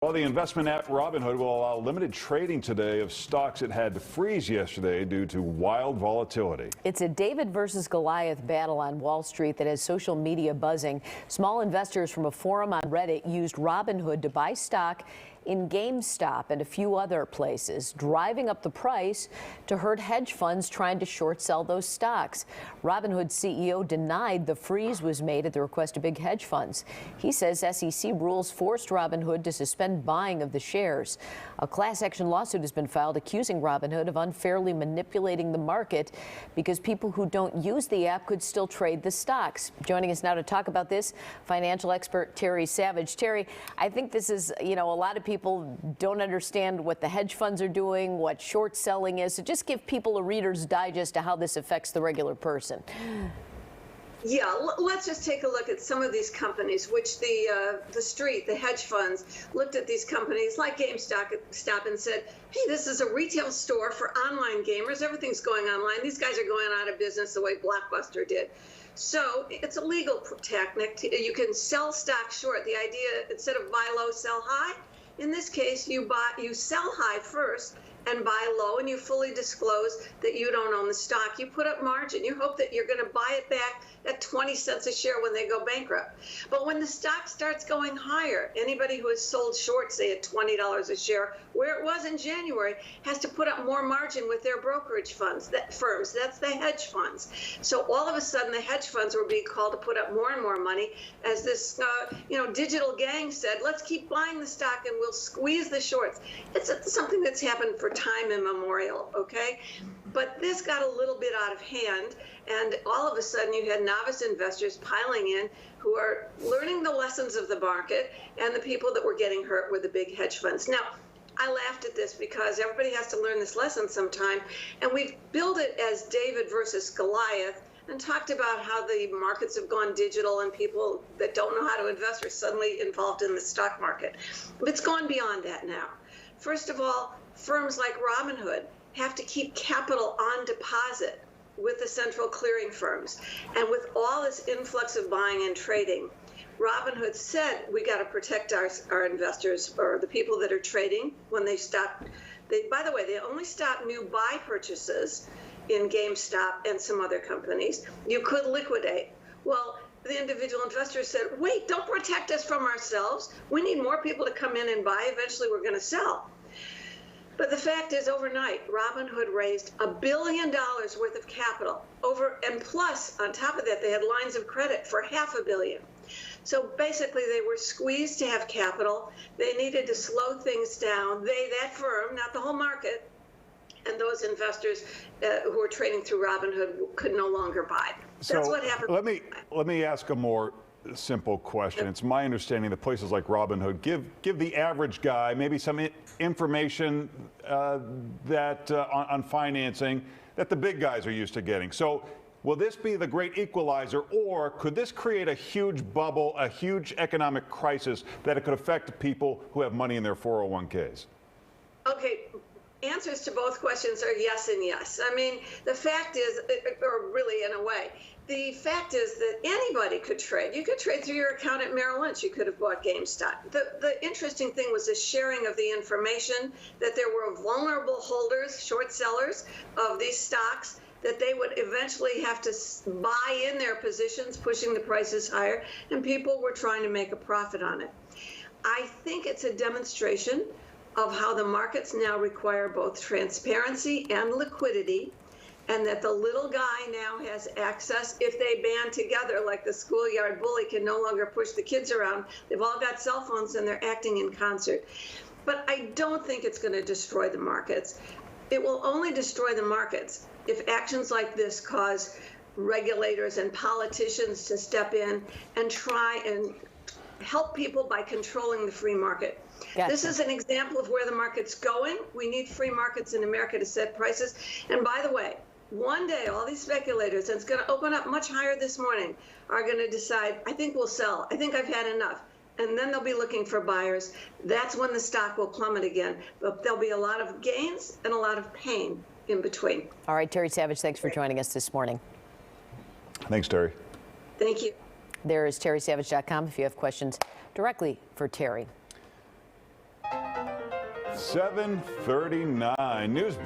Well, the investment app Robinhood will allow limited trading today of stocks it had to freeze yesterday due to wild volatility. It's a David versus Goliath battle on Wall Street that has social media buzzing. Small investors from a forum on Reddit used Robinhood to buy stock in GameStop and a few other places, driving up the price to hurt hedge funds trying to short sell those stocks. Robinhood CEO denied the freeze was made at the request of big hedge funds. He says SEC rules forced Robinhood to suspend buying of the shares. A class action lawsuit has been filed accusing Robinhood of unfairly manipulating the market because people who don't use the app could still trade the stocks. Joining us now to talk about this, financial expert Terry Savage. Terry, I think this is, a lot of people don't understand what the hedge funds are doing, what short selling is. So just give people a Reader's Digest to how this affects the regular person. Yeah, let's just take a look at some of these companies, which the hedge funds looked at these companies like GameStop and said, hey, this is a retail store for online gamers. Everything's going online. These guys are going out of business the way Blockbuster did. So it's a legal tactic. You can sell stock short. The idea, instead of buy low, sell high. In this case, you sell high first and buy low, and you fully disclose that you don't own the stock. You put up margin. You hope that you're going to buy it back at 20 cents a share when they go bankrupt. But when the stock starts going higher, anybody who has sold short, say at $20 a share, where it was in January, has to put up more margin with their brokerage firms. That's the hedge funds. So all of a sudden, the hedge funds were being called to put up more and more money. As this, digital gang said, let's keep buying the stock and we'll squeeze the shorts. It's something that's happened for time immemorial, okay? But this got a little bit out of hand, and all of a sudden you had novice investors piling in who are learning the lessons of the market, and the people that were getting hurt were the big hedge funds. Now, I laughed at this because everybody has to learn this lesson sometime, and we've billed it as David versus Goliath and talked about how the markets have gone digital and people that don't know how to invest are suddenly involved in the stock market. But it's gone beyond that now. First of all, firms like Robinhood have to keep capital on deposit with the central clearing firms. And with all this influx of buying and trading, Robinhood said we got to protect our investors, or the people that are trading, when they stop. By the way, they only stop new buy purchases in GameStop and some other companies. You could liquidate. Well, the individual investor said, wait, don't protect us from ourselves. We need more people to come in and buy. Eventually, we're going to sell. But the fact is, overnight, Robinhood raised $1 billion worth of capital and plus, on top of that, they had lines of credit for $500 million. So basically, they were squeezed to have capital. They needed to slow things down. That firm, not the whole market, and those investors who were trading through Robinhood could no longer buy. That's what happened. Let me ask a more simple question. It's my understanding that places like Robinhood give the average guy maybe some information on financing that the big guys are used to getting. So will this be the great equalizer, or could this create a huge bubble, a huge economic crisis that it could affect people who have money in their 401ks? Okay. Answers to both questions are yes and yes. I mean, the fact is, or really in a way, the fact is that anybody could trade. You could trade through your account at Merrill Lynch. You could have bought GameStop. The interesting thing was the sharing of the information, that there were vulnerable holders, short sellers of these stocks, that they would eventually have to buy in their positions, pushing the prices higher, and people were trying to make a profit on it. I think it's a demonstration of how the markets now require both transparency and liquidity, and that the little guy now has access. If they band together, like the schoolyard bully can no longer push the kids around, they've all got cell phones and they're acting in concert. But I don't think it's going to destroy the markets. It will only destroy the markets if actions like this cause regulators and politicians to step in and try and help people by controlling the free market. Gotcha. This is an example of where the market's going. We need free markets in America to set prices. And by the way, one day, all these speculators, and it's going to open up much higher this morning, are going to decide, I think we'll sell. I think I've had enough. And then they'll be looking for buyers. That's when the stock will plummet again. But there'll be a lot of gains and a lot of pain in between. All right, Terry Savage, thanks for joining us this morning. Thanks, Terry. Thank you. There is terrysavage.com if you have questions directly for Terry. 7:39 news.